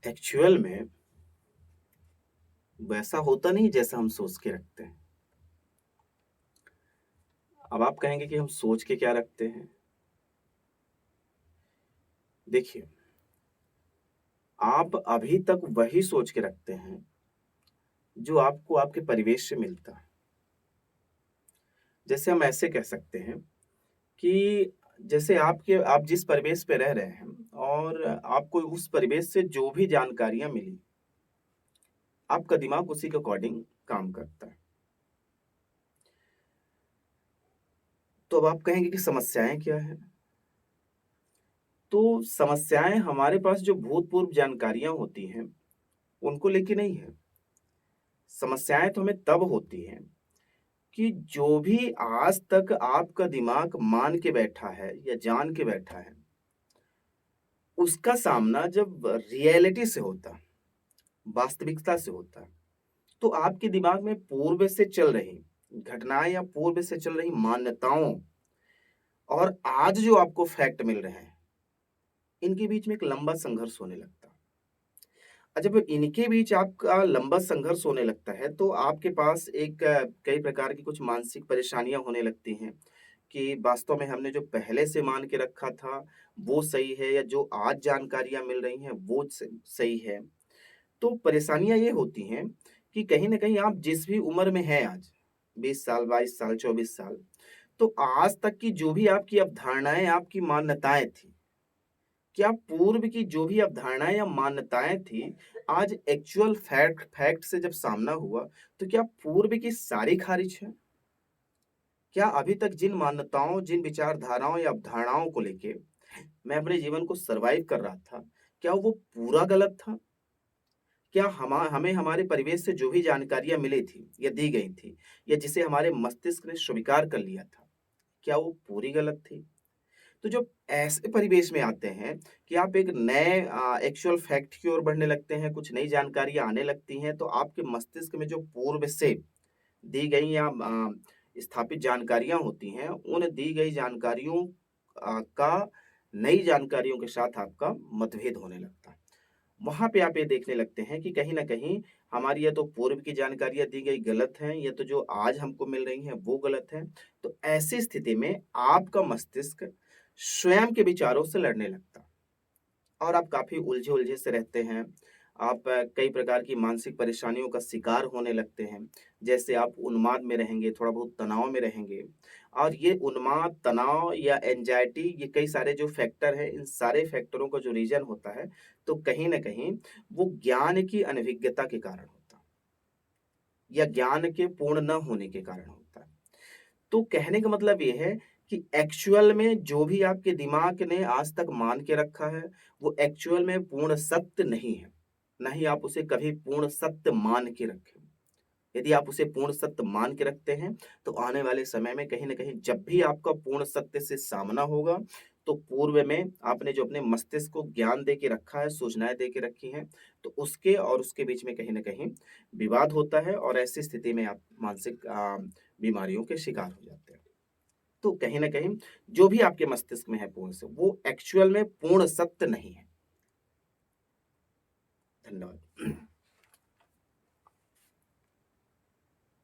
Actual में वैसा होता नहीं जैसा हम सोच के रखते हैं। अब आप कहेंगे कि हम सोच के क्या रखते हैं? देखिए, आप अभी तक वही सोच के रखते हैं, जो आपको आपके परिवेश से मिलता है। जैसे हम ऐसे कह सकते हैं कि जैसे आप जिस परिवेश पे रह रहे हैं और आपको उस परिवेश से जो भी जानकारियाँ मिली, आपका दिमाग उसी के अकॉर्डिंग काम करता है। तो अब आप कहेंगे कि समस्याएँ क्या हैं? तो समस्याएँ हमारे पास जो भूतपूर्व जानकारियाँ होती हैं, उनको लेके नहीं है। समस्याएँ तो हमें तब होती हैं कि जो भी आज तक आपका दिमाग मान के बैठा है या जान के बैठा है, उसका सामना जब रियलिटी से होता है, वास्तविकता से होता है, तो आपके दिमाग में पूर्व से चल रही घटनाएँ या पूर्व से चल रही मान्यताओं और आज जो आपको फैक्ट मिल रहे हैं, इनके बीच में एक लंबा संघर्ष होने लगता है। जब इनके बीच आपका लंबा संघर्ष होने लगता है, तो आपके पास कई प्रकार की कुछ मानसिक परेशानियाँ होने लगती हैं कि वास्तव में हमने जो पहले से मान के रखा था, वो सही है या जो आज जानकारियाँ मिल रही हैं, वो सही है। तो परेशानियाँ ये होती हैं कि कहीं न कहीं आप जिस भी उम्र में हैं आज, 20 साल, 22 साल, 24 साल, तो आज तक की जो भी आपकी अवधारणाएँ, आपकी मान्यताएँ थी, क्या पूर्व की जो भी अवधारणाएँ या मान्यताएँ थी, आज एक्चुअल फैक्ट फैक्ट से जब सामना हुआ, तो क्या पूर्व की सारी खारिज हैं? क्या अभी तक जिन मान्यताओं, जिन विचारधाराओं या अवधारणाओं को लेके मैं अपने जीवन को सर्वाइव कर रहा था, क्या वो पूरा गलत था? क्या हमें हमारे परिवेश से जो भी जानकारियाँ मिली थी या दी गई थी या जिसे हमारे मस्तिष्क ने स्वीकार कर लिया था, क्या वो पूरी गलत थी? तो जब ऐसे परिवेश में आते हैं कि आप एक नए एक्चुअल फैक्ट की ओर बढ़ने लगते हैं, कुछ नई जानकारियाँ आने लगती हैं, तो आपके मस्तिष्क में जो पूर्व से दी गई या स्थापित जानकारियाँ होती हैं, उन दी गई जानकारियों का नई जानकारियों के साथ आपका मतभेद होने लगता है। वहाँ पे आप ये देखने लगते हैं कि कहीं न कहीं हमारी या तो पूर्व की जानकारियाँ दी गई गलत हैं या तो जो आज हमको मिल रही हैं वो गलत हैं। तो ऐसी स्थिति में आपका मस्तिष्क स्वयं के विचारों से लड़ने लगता है और आप काफ़ी उलझे-उलझे से रहते हैं। आप कई प्रकार की मानसिक परेशानियों का शिकार होने लगते हैं। जैसे आप उन्माद में रहेंगे, थोड़ा बहुत तनाव में रहेंगे और ये उन्माद, तनाव या एंग्ज़ायटी ये कई सारे जो फैक्टर हैं, इन सारे फैक्टरों का जो रीज़न होता है, तो कहीं न कहीं वो ज्ञान की अनभिज्ञता के कारण होता है या ज्ञान के पूर्ण न होने के कारण होता है। तो कहने का मतलब ये है कि एक्चुअल में जो भी आपके दिमाग ने आज तक मान के रखा है, वो एक्चुअल में पूर्ण सत्य नहीं है। ना ही आप उसे कभी पूर्ण सत्य मान के रखें। यदि आप उसे पूर्ण सत्य मान के रखते हैं, तो आने वाले समय में कहीं न कहीं जब भी आपका पूर्ण सत्य से सामना होगा, तो पूर्व में आपने जो अपने मस्तिष्क को ज्ञान दे के रखा है, सूचनाएँ दे के रखी हैं, तो उसके और उसके बीच में कहीं न कहीं विवाद होता है और ऐसी स्थिति में आप मानसिक बीमारियों के शिकार हो जाते हैं। तो कहीं न कहीं जो भी आपके मस्तिष्क में है पूर्ण से, वो एक्चुअल में पूर्ण सत्य नहीं है। धन्यवाद।